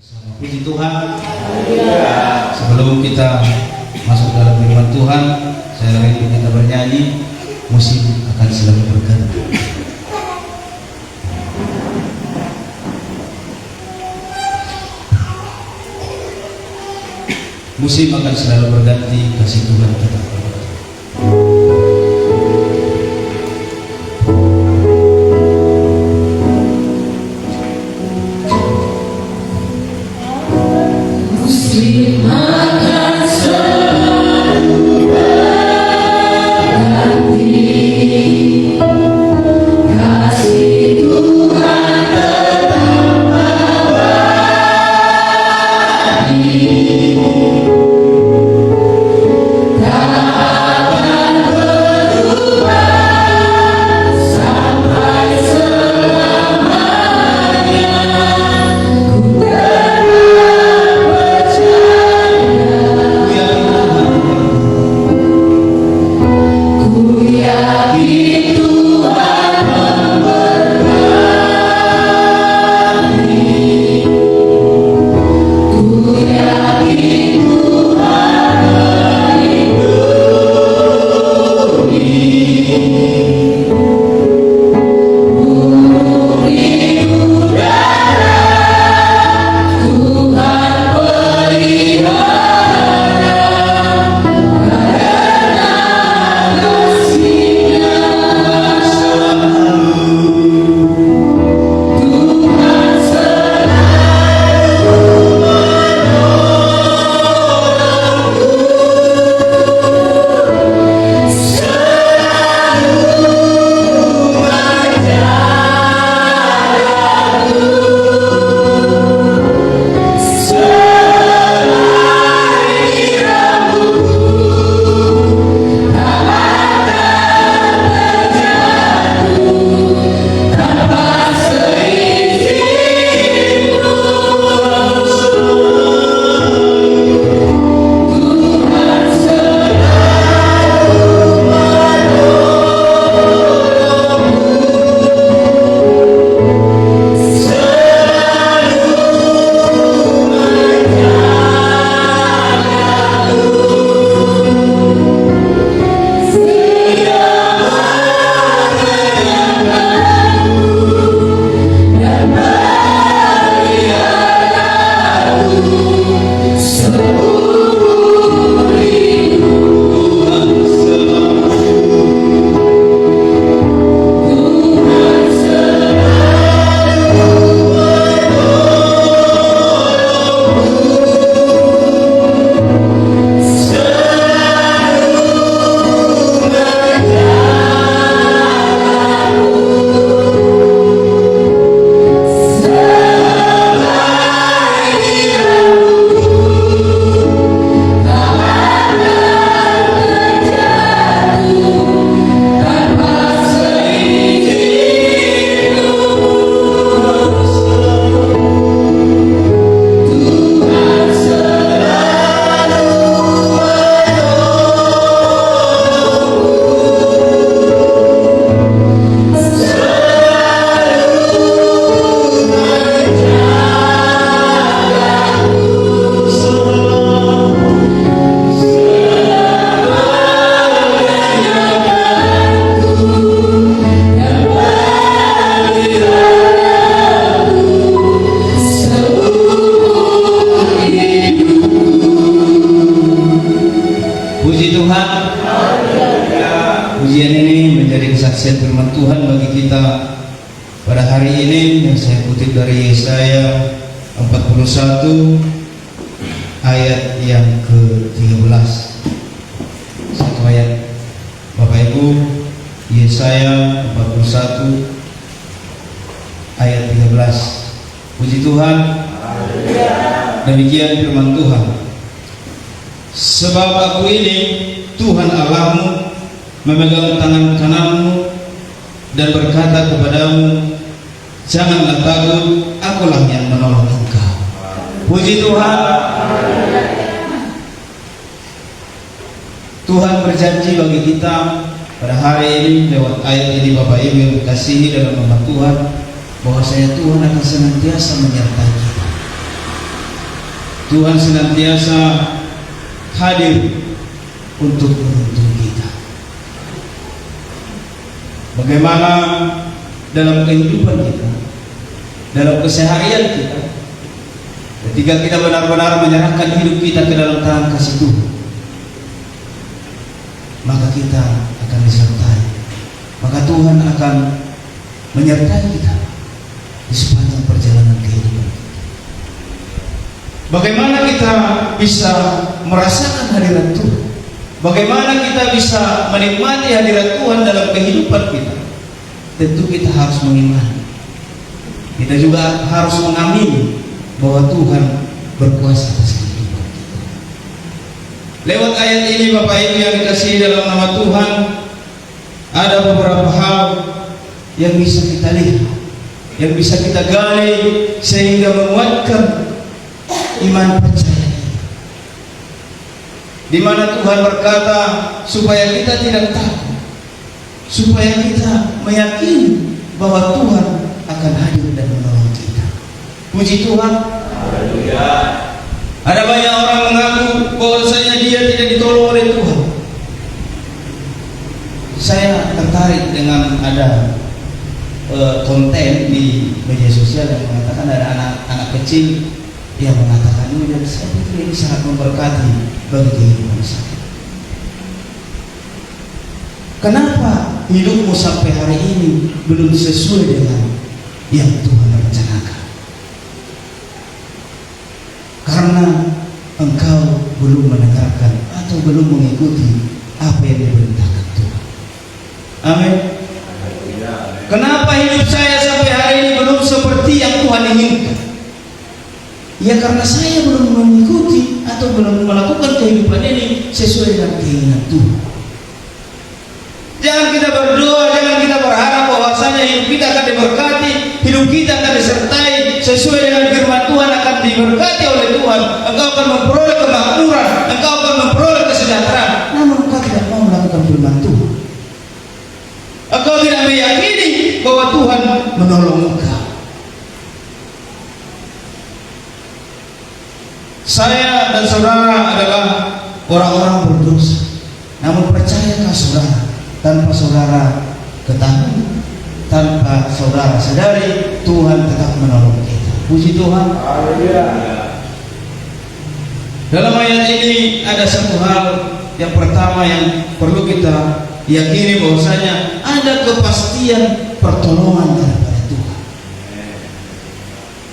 Puji Tuhan. Sebelum kita masuk dalam firman Tuhan, saya rindu kita bernyanyi. Musik akan selalu berganti. Musim akan selalu berganti, kasih Tuhan kita. Musim akan selalu berganti, kasih Tuhan tetap abadi. Puji Tuhan. Pujian ini menjadi kesaksian firman Tuhan bagi kita pada hari ini yang saya kutip dari Yesaya 41 ayat yang ke-13. Satu ayat, Bapak Ibu, Yesaya 41 ayat 13. Puji Tuhan. Demikian firman Tuhan. Sebab aku ini Tuhan Allahmu, memegang tangan kananmu dan berkata kepadamu, janganlah takut, akulah yang menolong engkau. Puji Tuhan. Tuhan berjanji bagi kita pada hari ini lewat ayat ini, Bapak Ibu yang dikasihi dalam nama Tuhan, bahwasanya Tuhan akan senantiasa menyertai kita. Tuhan senantiasa hadir untuk menuntun kita. Bagaimana dalam kehidupan kita, dalam keseharian kita, ketika kita benar-benar menyerahkan hidup kita ke dalam tangan kasih Tuhan, maka kita akan disertai, maka Tuhan akan menyertai kita di sepanjang perjalanan kehidupan kita. Bagaimana kita bisa merasakan hadirat Tuhan? Bagaimana kita bisa menikmati hadirat Tuhan dalam kehidupan kita? Tentu kita harus mengimani. Kita juga harus mengamini bahwa Tuhan berkuasa atas kehidupan kita. Lewat ayat ini Bapak Ibu yang dikasihi dalam nama Tuhan, ada beberapa hal yang bisa kita lihat, yang bisa kita gali sehingga menguatkan iman percaya kita. Di mana Tuhan berkata supaya kita tidak takut, supaya kita meyakini bahwa Tuhan akan hadir dan menolong kita. Puji Tuhan. Haleluya. Ada banyak orang mengaku bahwasanya dia tidak ditolong oleh Tuhan. Saya tertarik dengan ada konten di media sosial yang mengatakan ada anak-anak kecil yang mengatakan ini, dan saya pikir ini sangat memberkati bagi kehidupan saya. Kenapa hidupmu sampai hari ini belum sesuai dengan yang Tuhan rencanakan? Karena engkau belum mendengarkan atau belum mengikuti apa yang diperintahkan Tuhan. Amin. Kenapa hidup saya sampai hari ini belum seperti yang Tuhan inginkan? Ya karena saya belum mengikuti atau belum melakukan kehidupan ini sesuai dengan keinginan Tuhan. Jangan kita berdoa, jangan kita berharap bahwasanya hidup kita akan diberkati, hidup kita akan disertai sesuai dengan firman Tuhan, akan diberkati oleh Tuhan. Engkau akan memperoleh kemakmuran, engkau akan memperoleh kesejahteraan. Namun engkau tidak mau melakukan firman Tuhan. Engkau tidak meyakini bahwa Tuhan menolong engkau. Saya dan saudara adalah orang-orang berdosa. Namun percayakah saudara, tanpa saudara ketahui, tanpa saudara sadari, Tuhan tetap menolong kita. Puji Tuhan. Dalam ayat ini ada satu hal yang pertama yang perlu kita yakini, bahwasanya ada kepastian pertolongan daripada Tuhan.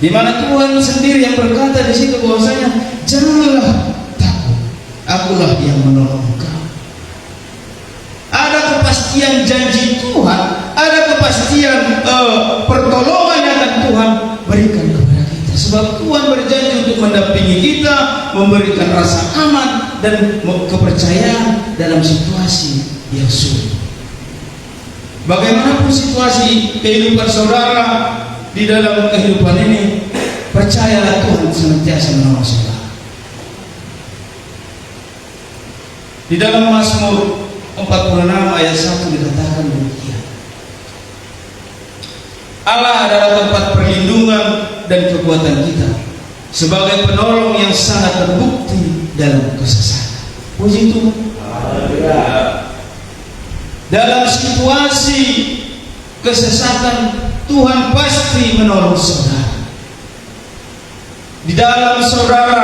Di mana Tuhan sendiri yang berkata di situ bahwasanya janganlah takut, akulah yang menolong engkau. Ada kepastian janji Tuhan, ada kepastian pertolongan yang akan Tuhan berikan kepada kita. Sebab Tuhan berjanji untuk mendampingi kita, memberikan rasa aman dan kepercayaan dalam situasi yang sulit. Bagaimanapun situasi kehidupan saudara di dalam kehidupan ini, percayalah Tuhan senantiasa menolong saudara. Di dalam Mazmur 46 ayat 1 dikatakan demikian. Allah adalah tempat perlindungan dan kekuatan kita, sebagai penolong yang sangat terbukti dalam kesesatan. Puji Tuhan. Dalam situasi kesesatan, Tuhan pasti menolong saudara. Di dalam saudara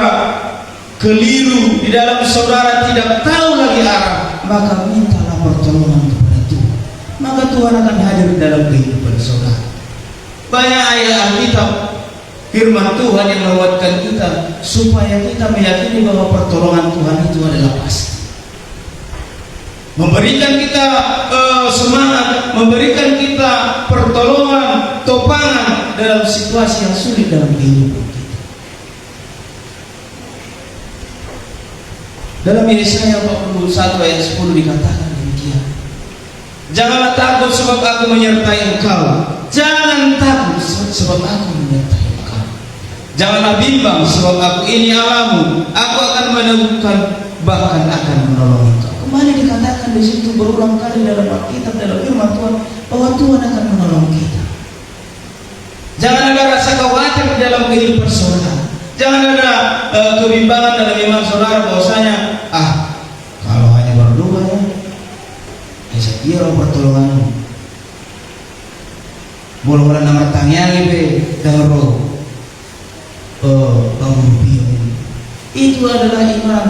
keliru, di dalam saudara tidak tahu lagi arah, maka mintalah pertolongan kepada Tuhan. Maka Tuhan akan hadir dalam kehidupan saudara. Banyak ayat Alkitab, firman Tuhan yang menguatkan kita supaya kita meyakini bahwa pertolongan Tuhan itu adalah pasti. Memberikan kita semangat, memberikan kita pertolongan, topangan dalam situasi yang sulit dalam kehidupan kita. Dalam Yesaya 41 ayat 10 dikatakan demikian. Janganlah takut sebab aku menyertai engkau. Jangan takut sebab aku menyertai engkau. Janganlah bimbang sebab aku ini Allahmu. Aku akan meneguhkan, bahkan akan menolong engkau. Kembali dikatakan di situ berulang kali dalam Alkitab, dalam firman Tuhan, bahwa Tuhan akan menolong kita. Jangan ada rasa khawatir di dalam kehidupan saudara. Jangan ada kebimbangan dalam iman saudara bahwasanya kalau hanya berdoa ya saya kira pertolongan bola-bola nomor tangian be daro bangun ini. Itu adalah iman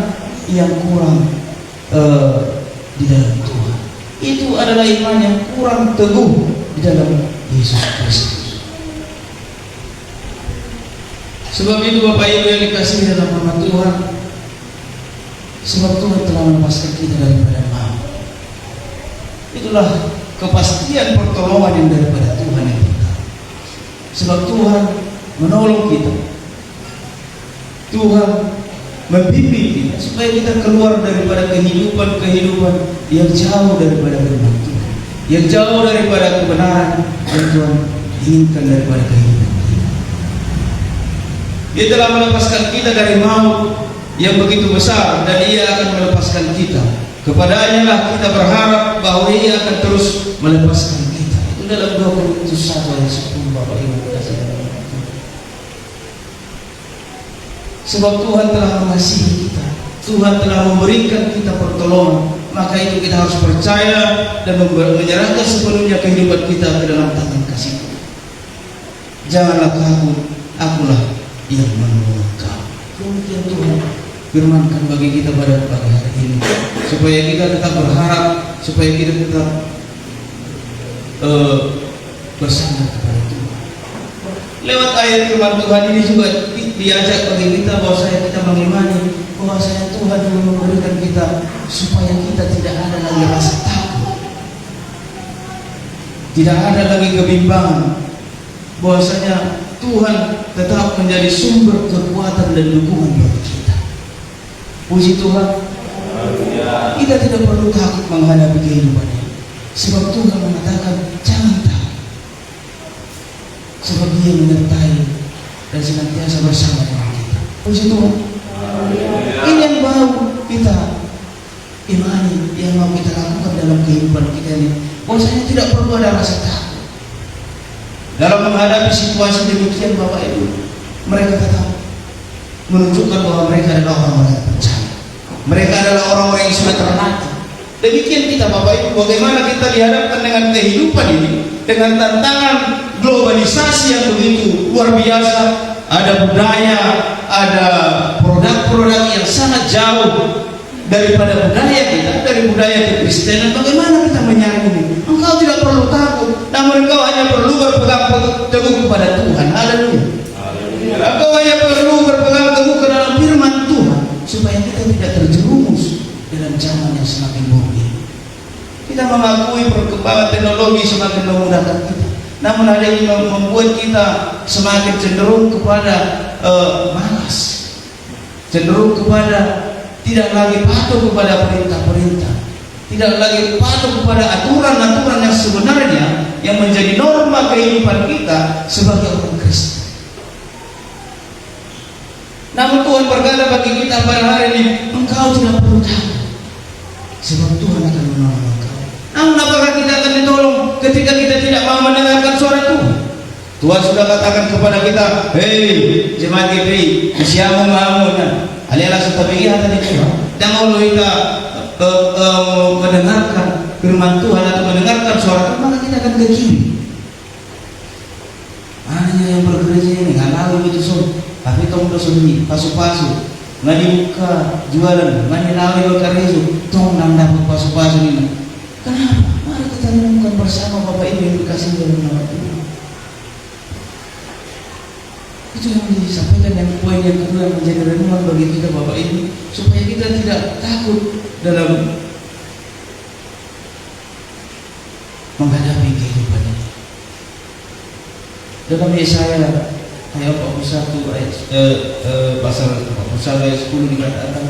yang kurang di dalam Tuhan. Itu adalah iman yang kurang teguh di dalam Yesus Kristus. Sebab itu Bapak Ibu yang dikasihi dalam nama Tuhan, sebab Tuhan telah melepaskan kita daripada maut. Itulah kepastian pertolongan yang daripada Tuhan yang kita. Sebab Tuhan menolong kita, Tuhan membimbing kita supaya kita keluar daripada kehidupan yang jauh daripada firman Tuhan, yang jauh daripada kebenaran yang Tuhan inginkan daripada kehidupan. Dia telah melepaskan kita dari maut yang begitu besar, dan Ia akan melepaskan kita. Kepadanya lah kita berharap bahwa Ia akan terus melepaskan kita. Itu dalam 2 Korintus 1 ayat 10 Bapak Ibu kasih dalam Tuhan. Sebab Tuhan telah mengasihi kita, Tuhan telah memberikan kita pertolongan, maka itu kita harus percaya dan menyerahkan sepenuhnya kehidupan kita ke dalam tangan kasih Tuhan. Janganlah takut, akulah yang menolong engkau. Demikian Tuhan firmankan bagi kita pada pagi hari ini, supaya kita tetap berharap, supaya kita tetap bersandar kepada Tuhan. Lewat ayat firman Tuhan ini juga diajak bagi kita bahwa kita mengimani bahwa Tuhan juga memberikan kita supaya kita tidak ada lagi rasa takut, tidak ada lagi kebimbangan, bahwasanya Tuhan tetap menjadi sumber kekuatan dan dukungan bagi kita. Puji Tuhan. Kita tidak perlu takut menghadapi kehidupan ini, sebab Tuhan mengatakan jangan takut, sebab Dia menyertai dan senantiasa bersama dengan kita. Puji Tuhan. Ini yang mau kita imani, yang mau kita lakukan dalam kehidupan kita ini, bahwasanya tidak perlu ada rasa takut. Dalam menghadapi situasi demikian Bapak Ibu, mereka tetap menunjukkan bahwa mereka adalah orang-orang yang percaya. Mereka adalah orang-orang yang sudah terlatih. Demikian kita Bapak Ibu, bagaimana kita dihadapkan dengan kehidupan ini, dengan tantangan globalisasi yang begitu luar biasa. Ada budaya, ada produk-produk yang sangat jauh daripada budaya kita, dari budaya kekristenan. Bagaimana kita menyaring ini? Engkau tidak perlu takut, namun engkau hanya perlu berpegang teguh kepada Tuhan. Haleluya. Engkau hanya perlu berpegang teguh ke dalam firman Tuhan, supaya kita tidak terjerumus dalam zaman yang semakin buruk ini. Kita mengakui perkembangan teknologi semakin memudahkan kita, namun hal ini membuat kita semakin cenderung kepada malas, cenderung kepada tidak lagi patuh kepada perintah-perintah, tidak lagi patuh kepada aturan-aturan yang sebenarnya yang menjadi norma kehidupan kita sebagai orang Kristen. Namun Tuhan berkata bagi kita pada hari ini, engkau tidak perlu takut, sebab Tuhan akan menolong engkau. Namun apakah kita akan ditolong ketika kita tidak mau mendengarkan suara Tuhan? Tuhan sudah katakan kepada kita, hei jemaat GPI, siapa mamunya? Alialah setabiah tadi Tuhan. Dan kalau kita mendengarkan firman Tuhan atau mendengarkan suara Tuhan, maka kita akan ke kiri. Hanya yang bergereja ini nggak tahu itu so, tapi kamu udah sendiri pasu-pasu, nggak dibuka jualan, nggak dilawi berkarya tong nang dapat pasu-pasu ini. Kenapa? Mari kita renungkan bersama Bapak Ibu yang dikasihi dalam nama Tuhan. Itu yang disampaikan, yang poin yang kedua yang menjadi renungan bagi kita Bapak Ibu, supaya kita tidak takut dalam menghadapi kehidupan ini. Dalam Yesaya ayat 41 ayat pasal 41 ayat 10 dikatakan,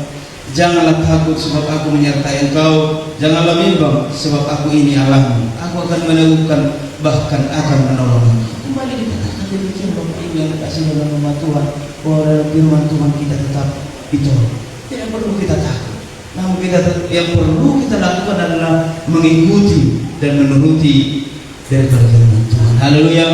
janganlah takut sebab aku menyertai engkau, janganlah bimbang sebab aku ini Allahmu, aku akan meneguhkan bahkan akan menolong engkau. Kembali dikatakan demikian Bapak Ibu yang dikasihi dalam nama Tuhan, bahwa dalam firman Tuhan kita tetap ditolong. Tidak perlu kita takut, namun yang perlu kita lakukan adalah mengikuti dan menuruti daripada firman Tuhan. Haleluya.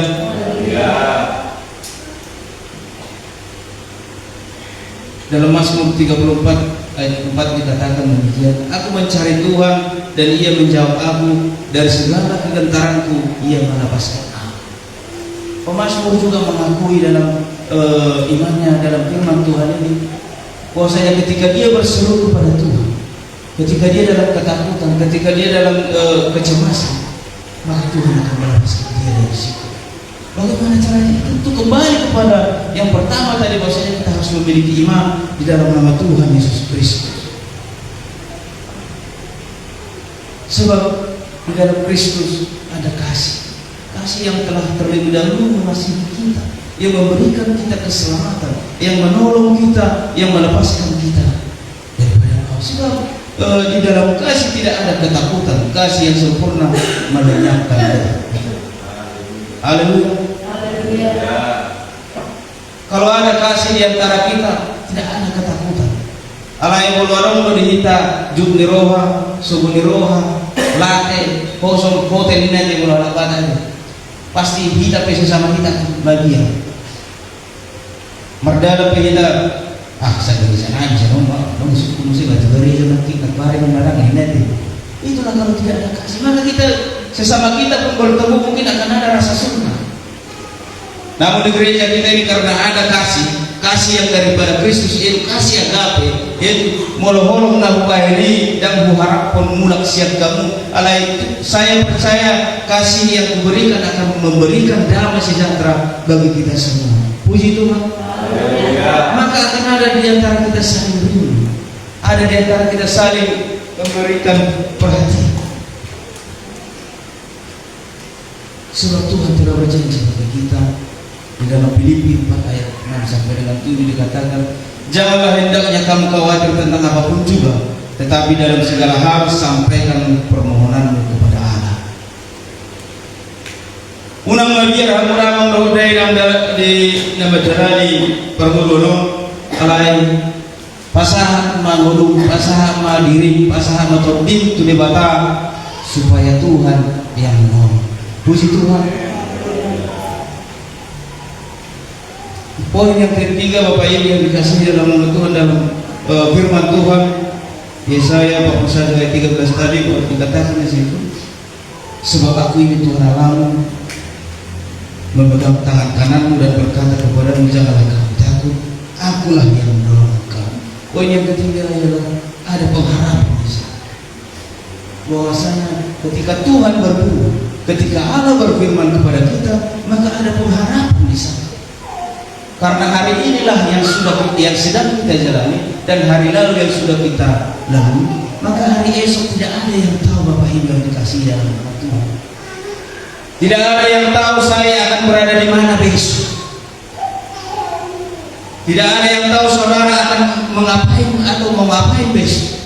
Dalam Mazmur 34 ayat 4 dikatakan demikian, aku mencari Tuhan dan Ia menjawab aku, dari segala kegentaranku Ia melepaskan aku. Pemazmur juga mengakui dalam imannya dalam firman Tuhan ini bahwasanya ketika dia berseru kepada Tuhan, ketika dia dalam ketakutan, ketika dia dalam kecemasan, maka Tuhan akan melepaskan dia dari situ. Bagaimana caranya? Tentu kembali kepada yang pertama tadi, bahwasanya kita harus memiliki iman di dalam nama Tuhan Yesus Kristus. Sebab di dalam Kristus ada kasih, kasih yang telah terlebih dahulu mengasihi kita, yang memberikan kita keselamatan, yang menolong kita, yang melepaskan kita daripada maut. Sebab di dalam kasih tidak ada ketakutan, kasih yang sempurna melenyapkan. Haleluya. Kalau ada kasih di antara kita, tidak ada ketakutan. Allah yang bolong dihita juk ni roha, subuh ni roha, late, kosong kote ni nanti bola lapangan. Pasti kita pesa sama kita bagian. Merdada kita, saya dari sana aja, dong musik baju beri jangan kita kemarin mengarang ini nanti. Itulah kalau tidak ada kasih, maka kita sesama kita pun bertemu mungkin akan ada rasa suka. Namun di gereja kita ini karena ada kasih yang daripada Kristus, yaitu kasih agape, yaitu molo-holo nahukai ini dan buharapon mulak siap kamu. Alai saya percaya kasih yang diberikan akan memberikan damai sejahtera bagi kita semua. Puji Tuhan. Maka akan ada di antara kita saling rindu, ada di antara kita saling memberikan perhatian. Sebab Tuhan telah berjanji bagi kita di dalam Filipi 4 ayat 6 sampai dengan 7 dikatakan, janganlah hendaknya kamu khawatir tentang apapun juga, tetapi dalam segala hal sampaikan permohonanmu kepada Allah. Unang mabiyar hamuramang rohday di nama jalali pergulungan alay pasahan mangulung, pasahan madiri, pasahan matodin tu debata supaya Tuhan yang menolong. Puji Tuhan. Poin yang ketiga Bapak Ibu yang dikasihi dalam nama Tuhan, dalam firman Tuhan Yesaya 41 ayat 13 tadi dikatakan di situ, sebab aku ini Tuhan Allahmu, memegang tangan kananmu dan berkata kepadamu, janganlah kamu takut, akulah yang menolong kamu. Poin yang ketiga adalah ada pengharapan di sana, bahwasanya ketika Tuhan berbuat, ketika Allah berfirman kepada kita, maka ada pengharapan di sana. Karena hari inilah yang sedang kita jalani dan hari lalu yang sudah kita lalui, maka hari esok tidak ada yang tahu Bapak Ibu yang dikasihi dalam nama Tuhan. Tidak ada yang tahu saya akan berada di mana besok. Tidak ada yang tahu saudara akan mengapain atau mau ngapain besok.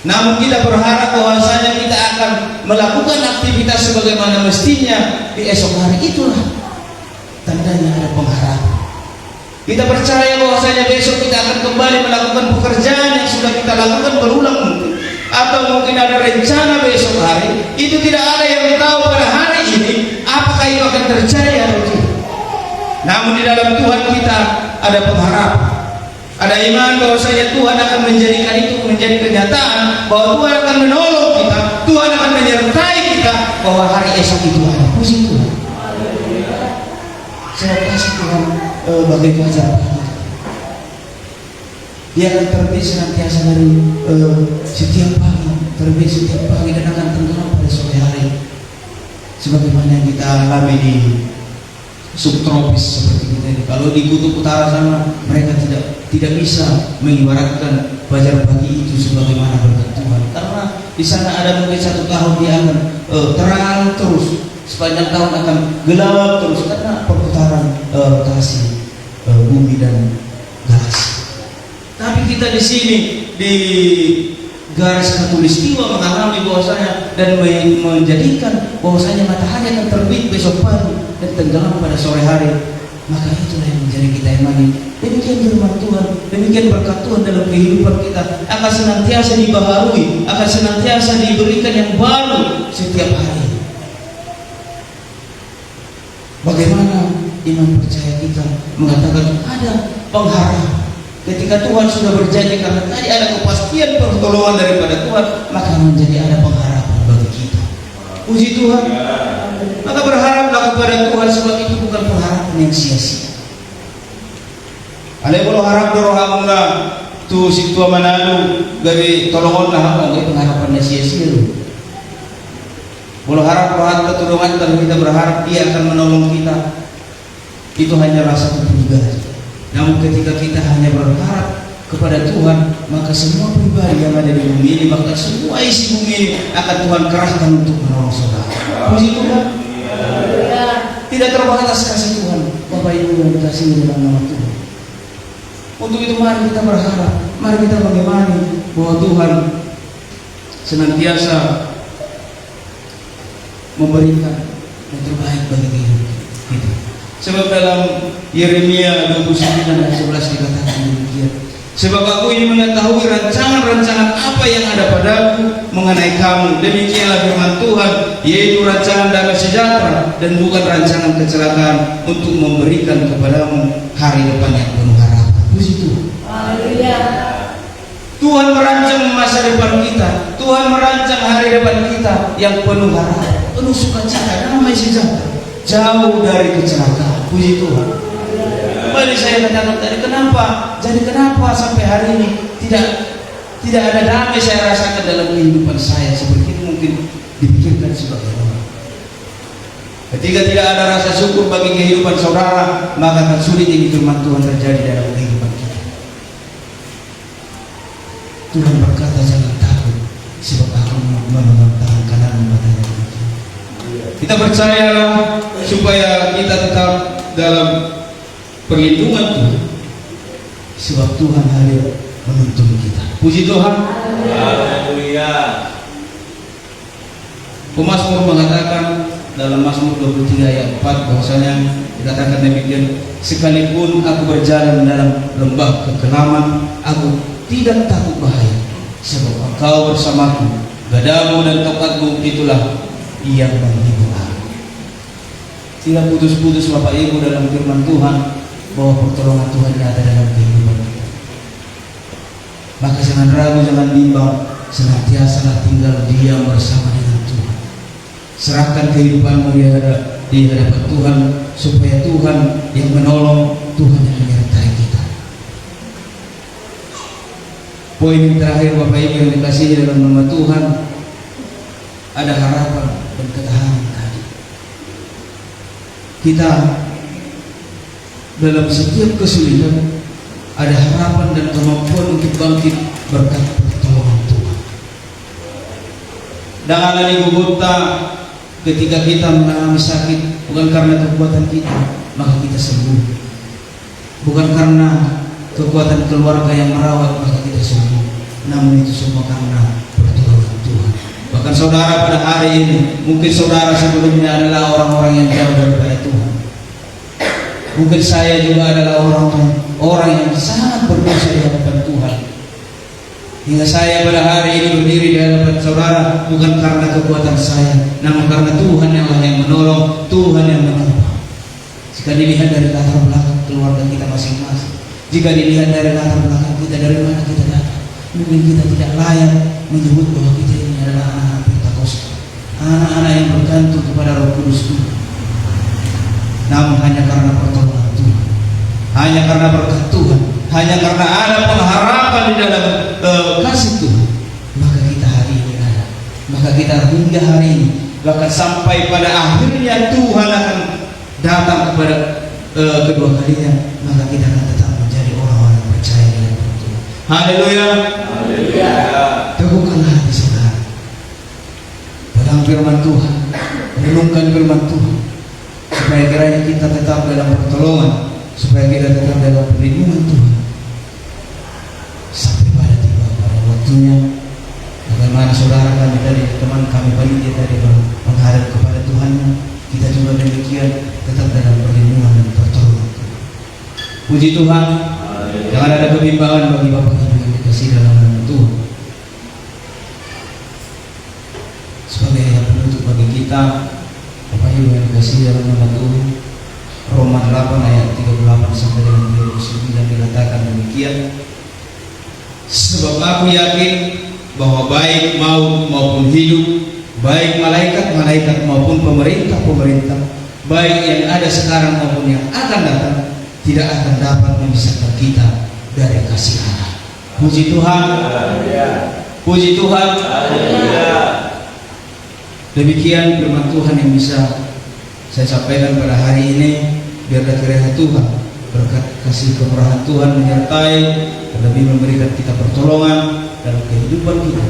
Namun kita berharap bahwasanya kita akan melakukan aktivitas sebagaimana mestinya di esok hari. Itulah tandanya ada pengharapan. Kita percaya bahwasanya besok kita akan kembali melakukan pekerjaan yang sudah kita lakukan berulang mungkin, atau mungkin ada rencana besok hari. Itu tidak ada yang tahu pada hari ini apakah itu akan terjadi atau tidak. Namun di dalam Tuhan kita ada pengharapan, ada iman bahwasanya Tuhan akan menjadikan itu menjadi kenyataan, bahwa Tuhan akan menolong kita, Tuhan akan menyertai kita, bahwa hari esok itu ada. Puji Tuhan. Saya kasih Tuhan bagai fajar pagi. Dia akan terbit senantiasa dari setiap pagi, terbit setiap pagi dan akan tenggelam pada sore hari. Sebagaimana yang kita alami di subtropis seperti kita ini. Kalau di kutub utara sana mereka tidak bisa mengibaratkan fajar pagi itu sebagaimana berkat Tuhan, karena di sana ada mungkin 1 tahun dia akan terang terus, sepanjang tahun akan gelap terus karena perputaran rotasi bumi dan galaksi. Tapi kita di sini di garis khatulistiwa mengalami bahwasanya dan menjadikan bahwasanya matahari akan terbit besok pagi dan tenggelam pada sore hari. Maka itulah yang menjadi kita imani. Demikian firman Tuhan, demikian berkat Tuhan dalam kehidupan kita akan senantiasa dibaharui, akan senantiasa diberikan yang baru setiap hari. Bagaimana iman percaya kita mengatakan ada pengharapan, Ketika Tuhan sudah berjanji, karena tadi ada kepastian pertolongan daripada Tuhan, maka menjadi ada pengharapan bagi kita. Puji Tuhan. Maka berharaplah kepada Tuhan, sebab itu bukan pengharapan yang sia-sia. Ale kalau harap doroh hamna tu situa Manado gawe tolongon lah hamna itu pengharapannya sia-sia lu. Kalau harap rohan ketulungan, kalau kita berharap Dia akan menolong kita, itu hanya rasa pribadi. Namun ketika kita hanya berharap kepada Tuhan, maka semua pribadi yang ada di bumi ini, bahkan semua isi bumi ini akan Tuhan kerahkan untuk menolong saudara. Puji Tuhan. Tidak terbatas kasih Tuhan, Bapak Ibu yang dikasihi dalam nama Tuhan. Untuk itu mari kita berharap, mari kita mengimani bahwa Tuhan senantiasa memberikan yang terbaik bagi kehidupan kita. Sebab dalam Yeremia 29 ayat 11 dikatakan demikian. Sebab aku ini mengetahui rancangan-rancangan apa yang ada padaku mengenai kamu. Demikianlah firman Tuhan, yaitu rancangan damai sejahtera dan bukan rancangan kecelakaan, untuk memberikan kepadamu hari depan yang penuh harapan. Puji Tuhan. Haleluya. Tuhan merancang masa depan kita. Tuhan merancang hari depan kita yang penuh harapan, penuh sukacita, damai sejahtera, jauh dari kecelakaan. Puji Tuhan. Kembali saya katakan tadi, kenapa sampai hari ini tidak ada damai saya rasakan dalam kehidupan saya, seperti itu mungkin dipikirkan sebagai orang. Ketika tidak ada rasa syukur bagi kehidupan saudara, maka akan sulit ini firman Tuhan terjadi dalam kehidupan kita. Tuhan berkata, jangan takut, sebab aku memegang tangan kanan padanya. Kita percayalah supaya kita tetap dalam perlindungan Tuhan, sebab Tuhan hadir menuntun kita. Puji Tuhan. Haleluya. Pemazmur mengatakan dalam Mazmur 23 ayat 4 bahwasanya dikatakan demikian, sekalipun aku berjalan dalam lembah kekelaman, aku tidak takut bahaya, sebab Engkau bersamaku, gadamu dan tongkatmu itulah yang menghibur aku. Tidak putus-putus Bapak Ibu dalam firman Tuhan bahwa pertolongan Tuhan ada dalam kehidupan kita. Maka jangan ragu, jangan bimbang, senantiasalah tinggal diam bersama dengan Tuhan. Serahkan kehidupanmu di hadapan Tuhan, supaya Tuhan yang menolong, Tuhan yang menyertai kita. Poin yang terakhir Bapak Ibu yang dikasihi dalam nama Tuhan, ada harapan dan ketahanan tadi. Kita dalam setiap kesulitan ada harapan dan kemampuan untuk bangkit berkat pertolongan Tuhan. Dengan alani Golgota, ketika kita mengalami sakit, bukan karena kekuatan kita, maka kita sembuh. Bukan karena kekuatan keluarga yang merawat, maka kita sembuh. Namun itu semua karena pertolongan Tuhan. Bahkan saudara pada hari ini, mungkin saudara sebelumnya adalah orang-orang yang jauh daripada Tuhan. Mungkin saya juga adalah orang yang sangat berdosa di hadapan Tuhan. Hingga saya pada hari ini berdiri di hadapan saudara bukan karena kekuatan saya, namun karena Tuhan yang menolong, Tuhan yang menolong. Jika dilihat dari latar belakang keluarga kita masing-masing, jika dilihat dari latar belakang kita, dari mana kita datang, mungkin kita tidak layak menyebut bahwa kita ini adalah anak-anak Pentakosta, anak-anak yang bergantung kepada Roh Kudus Tuhan. Namun hanya karena pertolongan Tuhan, hanya karena berkat Tuhan, hanya karena ada pengharapan di dalam kasih Tuhan, maka kita hari ini ada, maka kita hingga hari ini, bahkan sampai pada akhirnya Tuhan akan datang kepada kedua kalinya, maka kita akan tetap menjadi orang-orang yang percaya dengan Tuhan. Haleluya. Haleluya. Teguhkanlah hati saudara, pegang firman Tuhan, renungkan firman Tuhan, supaya kiranya kita tetap dalam pertolongan, supaya kita tetap dalam perlindungan Tuhan sampai pada tiba pada waktunya. Bagaimana saudara kami tadi, teman kami panitia tadi menghadap kepada Tuhan, kita juga demikian tetap dalam perlindungan dan pertolongan Tuhan. Puji Tuhan. Jangan ada kebimbangan bagi Bapak Ibu yang dikasihi dalam nama Tuhan. Sebagai yang penutup bagi kita, Bapak Ibu yang dikasihi dalam nama Tuhan, Roma 8 ayat 38 28 sampai dengan 29 dikatakan demikian. Sebab aku yakin bahwa baik maut maupun hidup, baik malaikat-malaikat maupun pemerintah-pemerintah, baik yang ada sekarang maupun yang akan datang, tidak akan dapat memisahkan kita dari kasih Allah. Puji Tuhan. Puji Tuhan. Demikian firman Tuhan yang bisa saya sampaikan pada hari ini. Biarlah kiranya Tuhan berkat kasih kemurahan Tuhan menyertai, lebih memberikan kita pertolongan dalam kehidupan kita,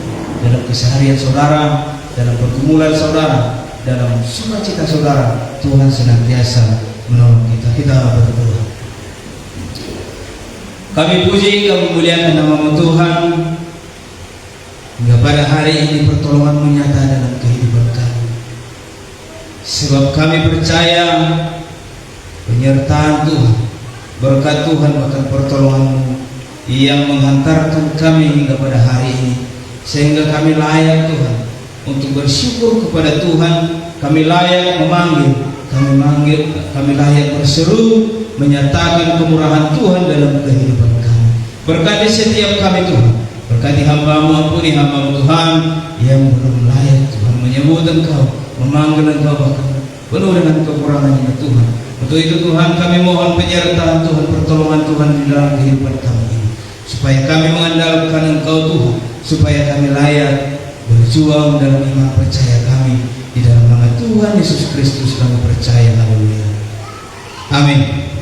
dalam keseharian saudara, dalam pergumulan saudara, dalam sukacita saudara. Tuhan senantiasa menolong kita. Kita berdoa. Kami puji, kami muliakan nama Tuhan. Hingga pada hari ini pertolongan menyata dalam kehidupan kami. Sebab kami percaya penyertaan Tuhan, berkat Tuhan bahkan pertolongan-Mu yang menghantarkan kami hingga pada hari ini, sehingga kami layak Tuhan untuk bersyukur kepada Tuhan. Kami layak memanggil, kami layak berseru menyatakan kemurahan Tuhan dalam kehidupan kami. Berkati setiap kami Tuhan, berkati hamba-Mu, ampuni hamba-Mu Tuhan yang belum layak Tuhan menyebut Engkau, memanggil Engkau bahkan penuh dengan kekurangannya Tuhan. Untuk itu Tuhan kami mohon penyertaan Tuhan, pertolongan Tuhan di dalam kehidupan kami ini, supaya kami mengandalkan Engkau Tuhan, supaya kami layak berjuang dalam iman percaya kami. Di dalam nama Tuhan Yesus Kristus kami percaya. Haleluya. Amin.